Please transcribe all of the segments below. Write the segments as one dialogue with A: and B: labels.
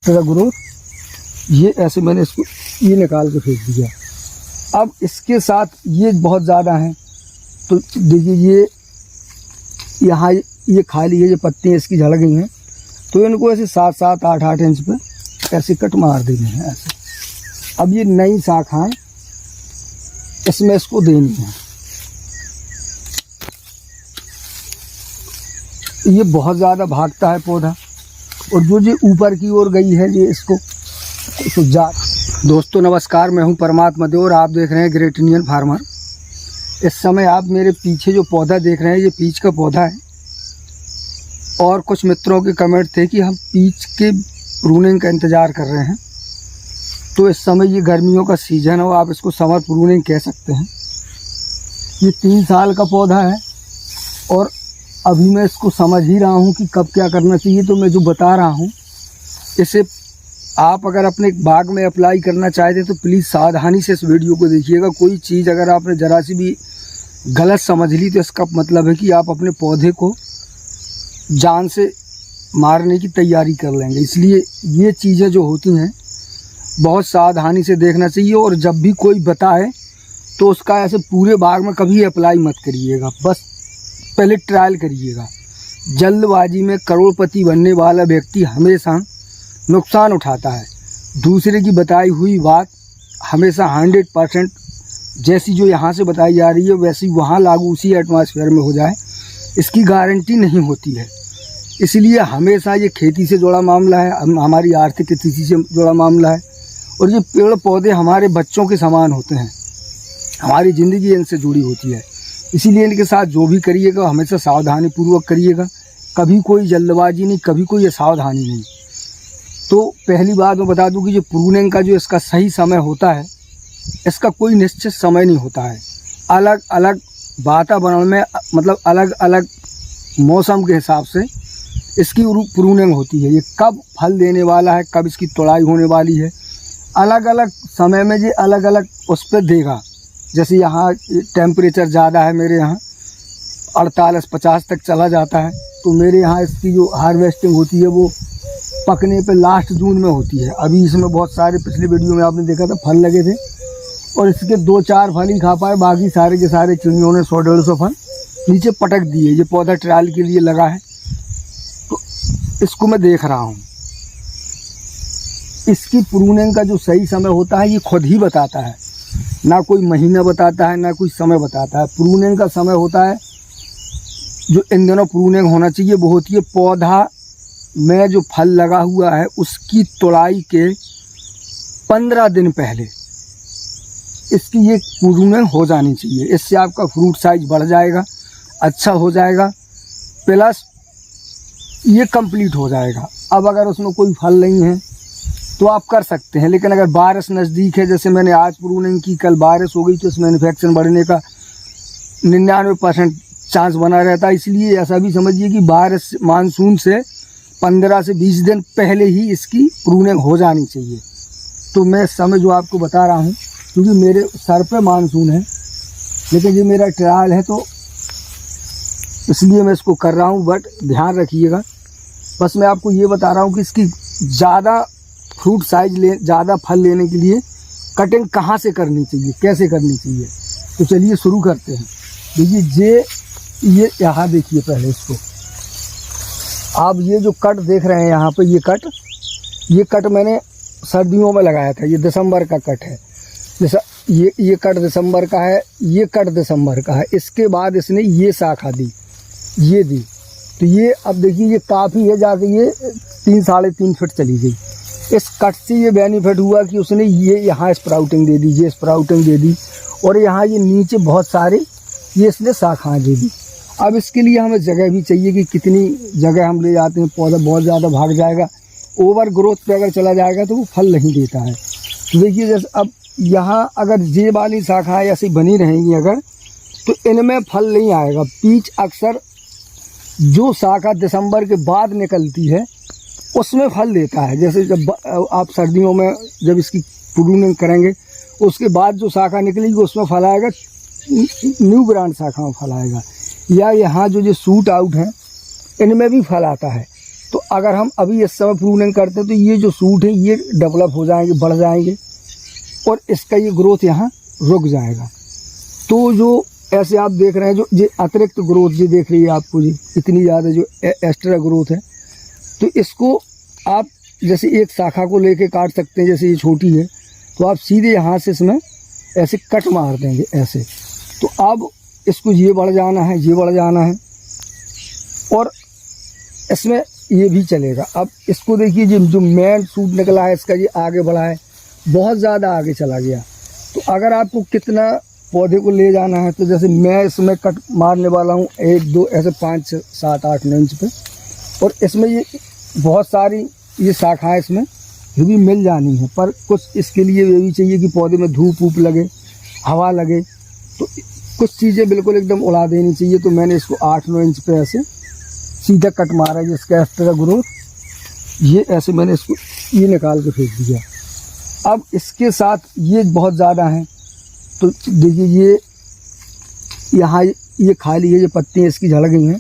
A: Extra growth, ये ऐसे मैंने इसको ये निकाल के फेंक दिया। अब इसके साथ ये बहुत ज़्यादा हैं, तो देखिए ये यहाँ ये खाली है, ये पत्तियाँ इसकी झड़ गई हैं, तो इनको ऐसे 7-7, 8-8 इंच पे ऐसे कट मार देने हैं ऐसे। अब ये नई शाखाएं इसमें इसको देनी है। ये बहुत ज़्यादा भागता है पौधा, और जो ये ऊपर की ओर गई है ये इसको जा। दोस्तों नमस्कार, मैं हूं परमात्मा देव और आप देख रहे हैं ग्रेट इंडियन फार्मर। इस समय आप मेरे पीछे जो पौधा देख रहे हैं ये पीच का पौधा है, और कुछ मित्रों के कमेंट थे कि हम पीच के प्रूनिंग का इंतज़ार कर रहे हैं। तो इस समय ये गर्मियों का सीज़न है, आप इसको समर प्रूनिंग कह सकते हैं। ये 3 साल का पौधा है और अभी मैं इसको समझ ही रहा हूँ कि कब क्या करना चाहिए। तो मैं जो बता रहा हूँ इसे आप अगर अपने बाग में अप्लाई करना चाहते हैं तो प्लीज़ सावधानी से इस वीडियो को देखिएगा। कोई चीज़ अगर आपने ज़रा सी भी गलत समझ ली तो इसका मतलब है कि आप अपने पौधे को जान से मारने की तैयारी कर लेंगे। इसलिए ये चीज़ें जो होती हैं बहुत सावधानी से देखना चाहिए, और जब भी कोई बताए तो उसका ऐसे पूरे बाग में कभी अप्लाई मत करिएगा, बस पहले ट्रायल करिएगा। जल्दबाजी में करोड़पति बनने वाला व्यक्ति हमेशा नुकसान उठाता है। दूसरे की बताई हुई बात हमेशा 100% जैसी जो यहाँ से बताई जा रही है वैसी वहाँ लागू उसी एटमॉस्फेयर में हो जाए, इसकी गारंटी नहीं होती है। इसलिए हमेशा ये खेती से जुड़ा मामला है, हमारी आर्थिक स्थिति से जुड़ा मामला है, और ये पेड़ पौधे हमारे बच्चों के समान होते हैं, हमारी ज़िंदगी इनसे जुड़ी होती है। इसीलिए इनके साथ जो भी करिएगा हमेशा सावधानी पूर्वक करिएगा, कभी कोई जल्दबाजी नहीं, कभी कोई असावधानी नहीं। तो पहली बात मैं बता दूं कि जो प्रूनिंग का जो इसका सही समय होता है, इसका कोई निश्चित समय नहीं होता है। अलग अलग वातावरण में मतलब अलग अलग मौसम के हिसाब से इसकी प्रूनिंग होती है। ये कब फल देने वाला है, कब इसकी तोड़ाई होने वाली है, अलग अलग समय में ये अलग अलग उस पर देगा। जैसे यहाँ टेम्परेचर ज़्यादा है, मेरे यहाँ 48-50 तक चला जाता है, तो मेरे यहाँ इसकी जो हार्वेस्टिंग होती है वो पकने पे लास्ट जून में होती है। अभी इसमें बहुत सारे पिछली वीडियो में आपने देखा था फल लगे थे, और इसके 2-4 फल ही खा पाए, बाकी सारे के सारे चिड़ियों ने 100-150 फल नीचे पटक दिए। ये पौधा ट्रायल के लिए लगा है, तो इसको मैं देख रहा हूँ। इसकी प्रूनिंग का जो सही समय होता है ये खुद ही बताता है, ना कोई महीना बताता है ना कोई समय बताता है। प्रूनिंग का समय होता है जो इन दिनों प्रूनिंग होना चाहिए वो होती है पौधा में जो फल लगा हुआ है उसकी तोड़ाई के 15 दिन पहले इसकी ये प्रूनिंग हो जानी चाहिए। इससे आपका फ्रूट साइज बढ़ जाएगा, अच्छा हो जाएगा, प्लस ये कंप्लीट हो जाएगा। अब अगर उसमें कोई फल नहीं है तो आप कर सकते हैं, लेकिन अगर बारिश नज़दीक है, जैसे मैंने आज प्रूनिंग की, कल बारिश हो गई, तो इसमें इन्फेक्शन बढ़ने का 99% चांस बना रहता है। इसलिए ऐसा भी समझिए कि बारिश मानसून से 15 से 20 दिन पहले ही इसकी प्रूनिंग हो जानी चाहिए। तो मैं इस समय जो आपको बता रहा हूँ, क्योंकि मेरे सर पे मानसून है, लेकिन ये मेरा ट्रायल है तो इसलिए मैं इसको कर रहा हूँ। बट ध्यान रखिएगा, बस मैं आपको ये बता रहा हूँ कि इसकी ज़्यादा फ्रूट साइज ज़्यादा फल लेने के लिए कटिंग कहाँ से करनी चाहिए, कैसे करनी चाहिए। तो चलिए शुरू करते हैं। देखिए ये यहाँ देखिए, पहले इसको आप ये जो कट देख रहे हैं यहाँ पे, ये कट मैंने सर्दियों में लगाया था। ये दिसंबर का कट है, जैसा ये कट दिसंबर का है, ये कट दिसंबर का है। इसके बाद इसने ये शाखा दी, ये दी, तो ये अब देखिए ये काफ़ी है, जाके ये 3-3.5 फीट चली गई। इस कट से ये बेनिफिट हुआ कि उसने ये यहाँ स्प्राउटिंग दे दी, ये स्प्राउटिंग दे दी, और यहाँ ये नीचे बहुत सारे ये इसने शाखाएँ दे दी। अब इसके लिए हमें जगह भी चाहिए कि कितनी जगह हम ले जाते हैं, पौधा बहुत ज़्यादा भाग जाएगा, ओवर ग्रोथ पे अगर चला जाएगा तो वो फल नहीं देता है। तो देखिए जैसे अब यहाँ अगर ये वाली शाखाएँ ऐसी बनी रहेंगी अगर, तो इनमें फल नहीं आएगा। पीच अक्सर जो शाखा दिसंबर के बाद निकलती है उसमें फल देता है। जैसे जब आप सर्दियों में जब इसकी प्रूनिंग करेंगे उसके बाद जो शाखा निकलेगी उसमें फल आएगा, न्यू ब्रांड शाखा में फल आएगा। या यहाँ जो शूट आउट हैं इनमें भी फल आता है, तो अगर हम अभी इस समय प्रूनिंग करते हैं तो ये जो सूट है ये डेवलप हो जाएंगे, बढ़ जाएंगे और इसका ये ग्रोथ यहाँ रुक जाएगा। तो जो ऐसे आप देख रहे हैं जो ये अतिरिक्त ग्रोथ ये देख रही है आपको, जी इतनी ज़्यादा जो एक्स्ट्रा ग्रोथ है, तो इसको आप जैसे एक शाखा को लेके काट सकते हैं। जैसे ये छोटी है तो आप सीधे यहाँ से इसमें ऐसे कट मार देंगे ऐसे, तो अब इसको ये बढ़ जाना है, ये बढ़ जाना है और इसमें ये भी चलेगा। अब इसको देखिए जो मेन सूट निकला है इसका, ये आगे बढ़ा है, बहुत ज़्यादा आगे चला गया। तो अगर आपको कितना पौधे को ले जाना है तो जैसे मैं इसमें कट मारने वाला हूँ 1 2 ऐसे 5 6 7 8 9 इंच पे, और इसमें ये बहुत सारी ये शाखाएँ इसमें ये भी मिल जानी है, पर कुछ इसके लिए ये भी चाहिए कि पौधे में धूप वूप लगे, हवा लगे, तो कुछ चीज़ें बिल्कुल एकदम उड़ा देनी चाहिए। तो मैंने इसको 8-9 इंच पे ऐसे सीधा कट मारा है जिसका एक्स्ट्रा ग्रोथ ये ऐसे मैंने इसको ये निकाल के फेंक दिया। अब इसके साथ ये बहुत ज़्यादा है तो देखिए ये यहाँ ये खाली है, ये पत्तियाँ इसकी झड़ गई हैं,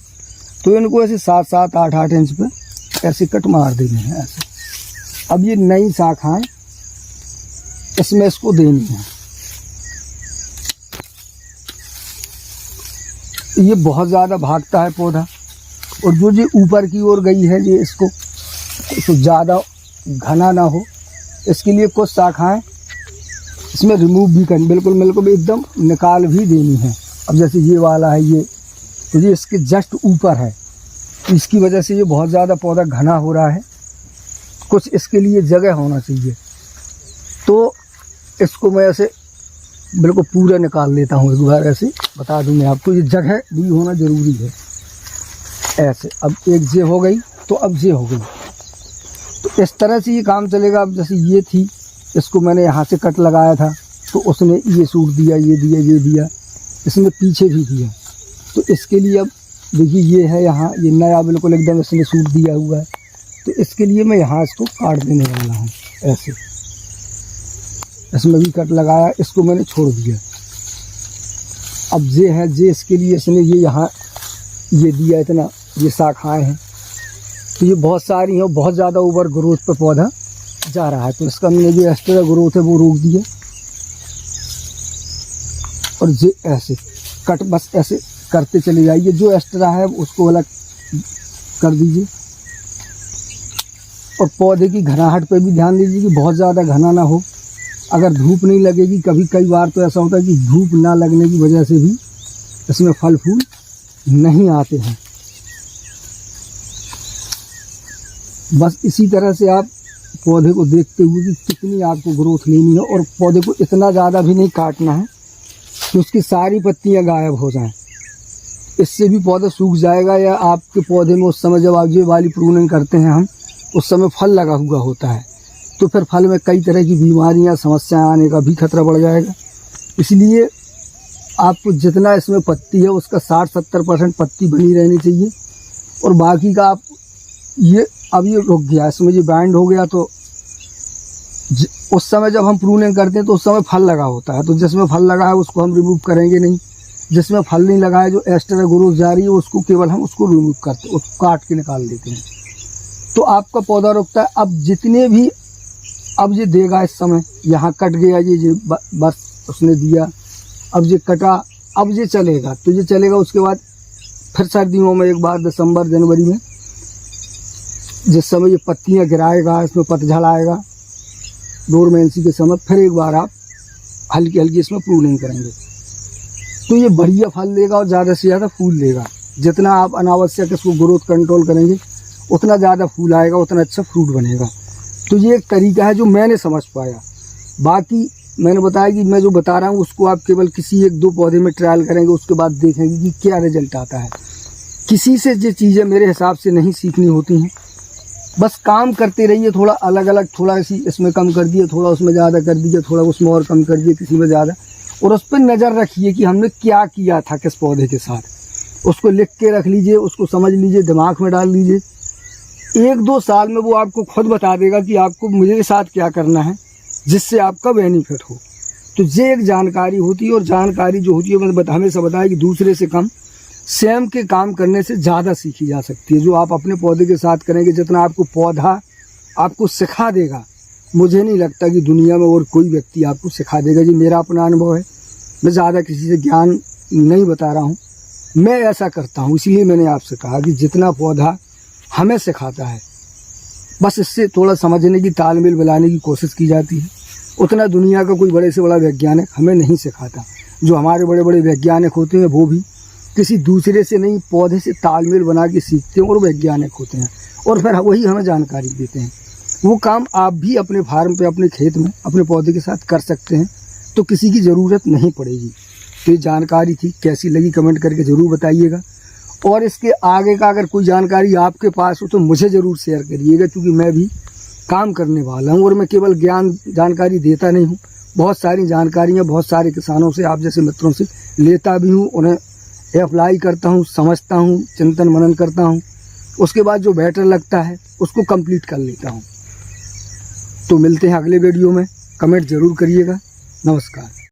A: तो इनको ऐसे 7-7 8-8 इंच पे ऐसे कट मार देने हैं ऐसे। अब ये नई शाखाएँ इसमें इसको देनी है। ये बहुत ज़्यादा भागता है पौधा, और जो ये ऊपर की ओर गई है ये इसको तो ज़्यादा घना ना हो, इसके लिए कुछ शाखाएँ इसमें रिमूव भी करनी, बिल्कुल एकदम निकाल भी देनी है। अब जैसे ये वाला है ये, तो ये इसके जस्ट ऊपर है, इसकी वजह से ये बहुत ज़्यादा पौधा घना हो रहा है, कुछ इसके लिए जगह होना चाहिए। तो इसको मैं ऐसे बिल्कुल पूरा निकाल लेता हूँ एक बार, ऐसे बता दूँ मैं आपको, ये जगह भी होना ज़रूरी है ऐसे। अब एक जे हो गई तो अब जे हो गई, तो इस तरह से ये काम चलेगा। अब जैसे ये थी, इसको मैंने यहाँ से कट लगाया था तो उसने ये सूट दिया, ये दिया, ये दिया, इसने पीछे भी दिया, तो इसके लिए अब देखिए ये है यहाँ, ये नया बिल्कुल एकदम इसने सूट दिया हुआ है, तो इसके लिए मैं यहाँ इसको काट देने वाला हूँ ऐसे। इसमें भी कट लगाया, इसको मैंने छोड़ दिया। अब ये है जे, इसके लिए इसने ये यहाँ ये दिया, इतना ये शाखाएँ हैं, तो ये बहुत सारी हैं, बहुत ज़्यादा ओवर ग्रोथ पर पौधा जा रहा है, तो इसका हमने जो एक्स्ट्रा ग्रोथ है वो रोक दिया। और ये ऐसे कट बस ऐसे करते चले जाइए, जो एक्स्ट्रा है उसको अलग कर दीजिए। और पौधे की घनाहट पे भी ध्यान दीजिए कि बहुत ज़्यादा घना ना हो। अगर धूप नहीं लगेगी, कई बार तो ऐसा होता है कि धूप ना लगने की वजह से भी इसमें फल फूल नहीं आते हैं। बस इसी तरह से आप पौधे को देखते हुए कि कितनी आपको ग्रोथ लेनी है, और पौधे को इतना ज़्यादा भी नहीं काटना है कि उसकी सारी पत्तियां गायब हो जाएं, इससे भी पौधा सूख जाएगा। या आपके पौधे में उस समय जब आप ये वाली प्रूनिंग करते हैं हम, उस समय फल लगा हुआ होता है, तो फिर फल में कई तरह की बीमारियां, समस्याएं आने का भी खतरा बढ़ जाएगा। इसलिए आपको जितना इसमें पत्ती है उसका 60-70% पत्ती बनी रहनी चाहिए, और बाकी का आप ये अब ये रुक गया, इसमें ये बैंड हो गया, तो उस समय जब हम प्रूनिंग करते हैं तो उस समय फल लगा होता है, तो जिसमें फल लगा है उसको हम रिमूव करेंगे नहीं, जिसमें फल नहीं लगा है, जो एक्स्ट्रा ग्रोथ जा रही है, उसको केवल हम उसको रिमूव करते, उसको काट के निकाल देते हैं, तो आपका पौधा रुकता है। अब जितने भी अब ये देगा, इस समय यहाँ कट गया, ये बस उसने दिया, अब ये कटा, अब ये चलेगा, तो ये चलेगा। उसके बाद फिर सर्दियों में एक बार दिसंबर जनवरी में जिस समय ये पत्तियां गिराएगा, इसमें पतझड़ आएगा, डोरमेंसी के समय, फिर एक बार आप हल्की हल्की इसमें प्रूनिंग करेंगे, तो ये बढ़िया फल देगा और ज़्यादा से ज़्यादा फूल देगा। जितना आप अनावश्यक इसको ग्रोथ कंट्रोल करेंगे उतना ज़्यादा फूल आएगा, उतना अच्छा फ्रूट बनेगा। तो ये एक तरीका है जो मैंने समझ पाया। बाकी मैंने बताया कि मैं जो बता रहा हूँ उसको आप केवल किसी 1-2 पौधे में ट्रायल करेंगे, उसके बाद देखेंगे कि क्या रिजल्ट आता है। किसी से ये चीज़ें मेरे हिसाब से नहीं सीखनी होती हैं, बस काम करते रहिए, थोड़ा अलग अलग, थोड़ा इसमें कम कर दिए, थोड़ा उसमें ज़्यादा कर दिया, थोड़ा उसमें और कम कर दिए, किसी में ज़्यादा, और उस पर नज़र रखिए कि हमने क्या किया था किस पौधे के साथ। उसको लिख के रख लीजिए, उसको समझ लीजिए, दिमाग में डाल लीजिए। 1-2 साल में वो आपको खुद बता देगा कि आपको मेरे साथ क्या करना है जिससे आपका बेनिफिट हो। तो ये एक जानकारी होती है, और जानकारी जो होती है मैंने हमेशा बताया कि दूसरे से कम स्वयं के काम करने से ज़्यादा सीखी जा सकती है। जो आप अपने पौधे के साथ करेंगे, जितना आपको पौधा आपको सिखा देगा, मुझे नहीं लगता कि दुनिया में और कोई व्यक्ति आपको सिखा देगा। जी मेरा अपना अनुभव है, मैं ज़्यादा किसी से ज्ञान नहीं बता रहा हूँ, मैं ऐसा करता हूँ। इसलिए मैंने आपसे कहा कि जितना पौधा हमें सिखाता है, बस इससे थोड़ा समझने की, तालमेल बनाने की कोशिश की जाती है, उतना दुनिया का कोई बड़े से बड़ा वैज्ञानिक हमें नहीं सिखाता। जो हमारे बड़े बड़े वैज्ञानिक होते हैं वो भी किसी दूसरे से नहीं, पौधे से तालमेल बना के सीखते हैं और वैज्ञानिक होते हैं, और फिर वही हमें जानकारी देते हैं। वो काम आप भी अपने फार्म पे, अपने खेत में, अपने पौधे के साथ कर सकते हैं, तो किसी की ज़रूरत नहीं पड़ेगी। तो ये जानकारी थी, कैसी लगी कमेंट करके ज़रूर बताइएगा। और इसके आगे का अगर कोई जानकारी आपके पास हो तो मुझे ज़रूर शेयर करिएगा, क्योंकि मैं भी काम करने वाला हूँ और मैं केवल ज्ञान जानकारी देता नहीं हूँ, बहुत सारी जानकारियाँ बहुत सारे किसानों से, आप जैसे मित्रों से लेता भी हूँ, उन्हें अप्लाई करता हूँ, समझता हूँ, चिंतन मनन करता हूँ, उसके बाद जो बेटर लगता है उसको कंप्लीट कर लेता हूँ। तो मिलते हैं अगले वीडियो में, कमेंट ज़रूर करिएगा। नमस्कार।